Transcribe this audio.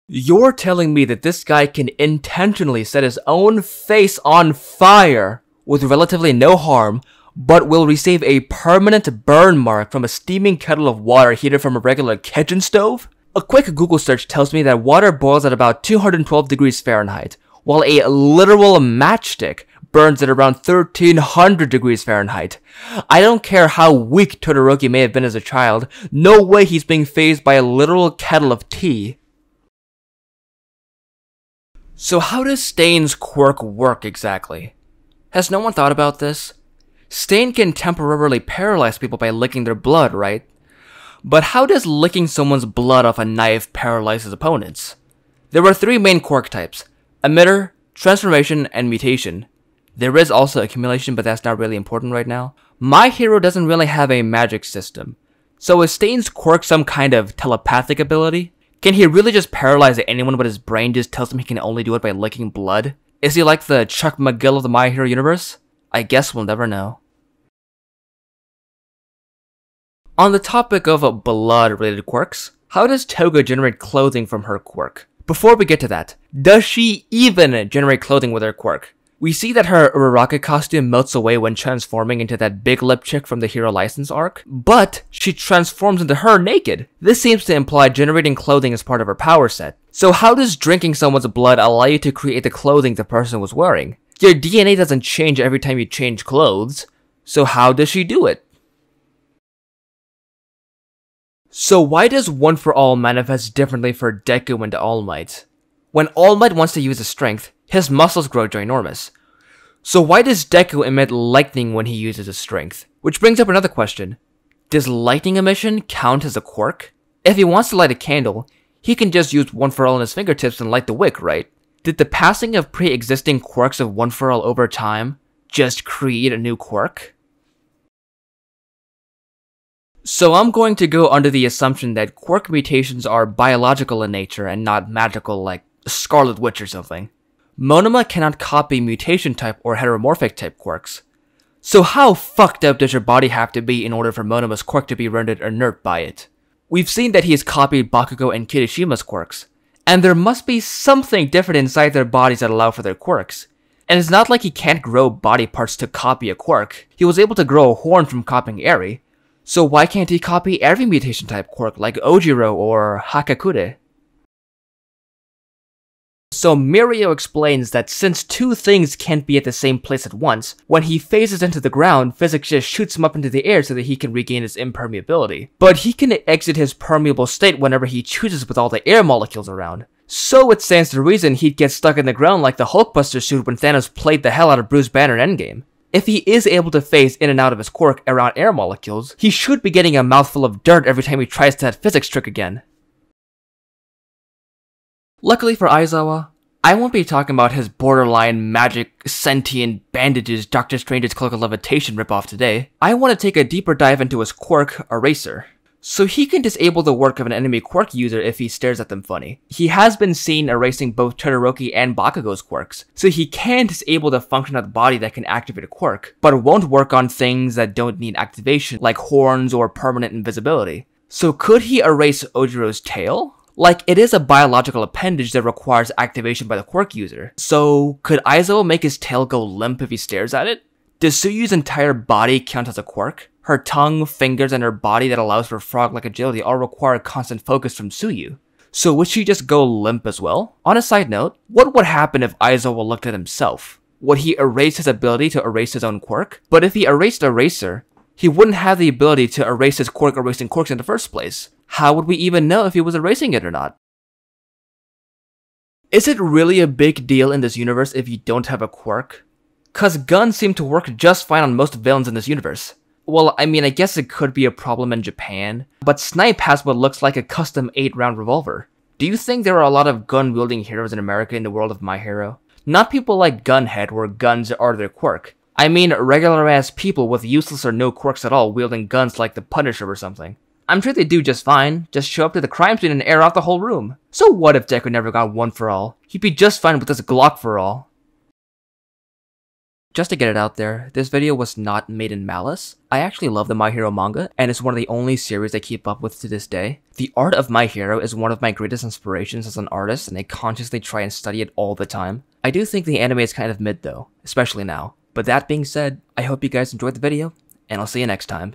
You're telling me that this guy can intentionally set his own face on fire with relatively no harm, but will receive a permanent burn mark from a steaming kettle of water heated from a regular kitchen stove? A quick Google search tells me that water boils at about 212 degrees Fahrenheit, while a literal matchstick burns at around 1300 degrees Fahrenheit. I don't care how weak Todoroki may have been as a child, no way he's being fazed by a literal kettle of tea. So how does Stain's quirk work exactly? Has no one thought about this? Stain can temporarily paralyze people by licking their blood, right? But how does licking someone's blood off a knife paralyze his opponents? There are three main quirk types: emitter, transformation, and mutation. There is also accumulation, but that's not really important right now. My hero doesn't really have a magic system. So is Stain's quirk some kind of telepathic ability? Can he really just paralyze anyone but his brain just tells him he can only do it by licking blood? Is he like the Chuck McGill of the My Hero universe? I guess we'll never know. On the topic of blood-related quirks, how does Toga generate clothing from her quirk? Before we get to that, does she even generate clothing with her quirk? We see that her Uraraka costume melts away when transforming into that big lip chick from the Hero License arc, but she transforms into her naked. This seems to imply generating clothing as part of her power set. So how does drinking someone's blood allow you to create the clothing the person was wearing? Your DNA doesn't change every time you change clothes, so how does she do it? So why does One For All manifest differently for Deku and All Might? When All Might wants to use his strength, his muscles grow ginormous. So why does Deku emit lightning when he uses his strength? Which brings up another question. Does lightning emission count as a quirk? If he wants to light a candle, he can just use One For All on his fingertips and light the wick, right? Did the passing of pre-existing quirks of One For All over time just create a new quirk? So I'm going to go under the assumption that quirk mutations are biological in nature and not magical like Scarlet Witch or something. Monoma cannot copy mutation type or heteromorphic type quirks. So how fucked up does your body have to be in order for Monoma's quirk to be rendered inert by it? We've seen that he has copied Bakugo and Kirishima's quirks, and there must be something different inside their bodies that allow for their quirks. And it's not like he can't grow body parts to copy a quirk. He was able to grow a horn from copying Eri. So why can't he copy every mutation type quirk like Ojiro or Hakakure? So Mirio explains that since two things can't be at the same place at once, when he phases into the ground, physics just shoots him up into the air so that he can regain his impermeability. But he can exit his permeable state whenever he chooses with all the air molecules around. So it stands to reason he'd get stuck in the ground like the Hulkbuster suit when Thanos played the hell out of Bruce Banner in Endgame. If he is able to phase in and out of his quirk around air molecules, he should be getting a mouthful of dirt every time he tries that physics trick again. Luckily for Aizawa, I won't be talking about his borderline magic sentient bandages Doctor Strange's Cloak of Levitation ripoff today. I want to take a deeper dive into his quirk, Eraser. So he can disable the work of an enemy quirk user if he stares at them funny. He has been seen erasing both Todoroki and Bakugo's quirks, so he can disable the function of the body that can activate a quirk, but won't work on things that don't need activation, like horns or permanent invisibility. So could he erase Ojiro's tail? Like, it is a biological appendage that requires activation by the quirk user. So could Aizawa make his tail go limp if he stares at it? Does Tsuyu's entire body count as a quirk? Her tongue, fingers, and her body that allows for frog-like agility all require constant focus from Tsuyu. So would she just go limp as well? On a side note, what would happen if Aizawa looked at himself? Would he erase his ability to erase his own quirk? But if he erased Eraser, he wouldn't have the ability to erase his quirk erasing quirks in the first place. How would we even know if he was erasing it or not? Is it really a big deal in this universe if you don't have a quirk? Cause guns seem to work just fine on most villains in this universe. Well, I mean, I guess it could be a problem in Japan, but Snipe has what looks like a custom 8-round revolver. Do you think there are a lot of gun-wielding heroes in America in the world of My Hero? Not people like Gunhead, where guns are their quirk. I mean regular-ass people with useless or no quirks at all wielding guns like the Punisher or something. I'm sure they do just fine, just show up to the crime scene and air out the whole room. So what if Deku never got One For All? He'd be just fine with this Glock for all. Just to get it out there, this video was not made in malice. I actually love the My Hero manga, and it's one of the only series I keep up with to this day. The art of My Hero is one of my greatest inspirations as an artist, and I consciously try and study it all the time. I do think the anime is kind of mid though, especially now. But that being said, I hope you guys enjoyed the video, and I'll see you next time.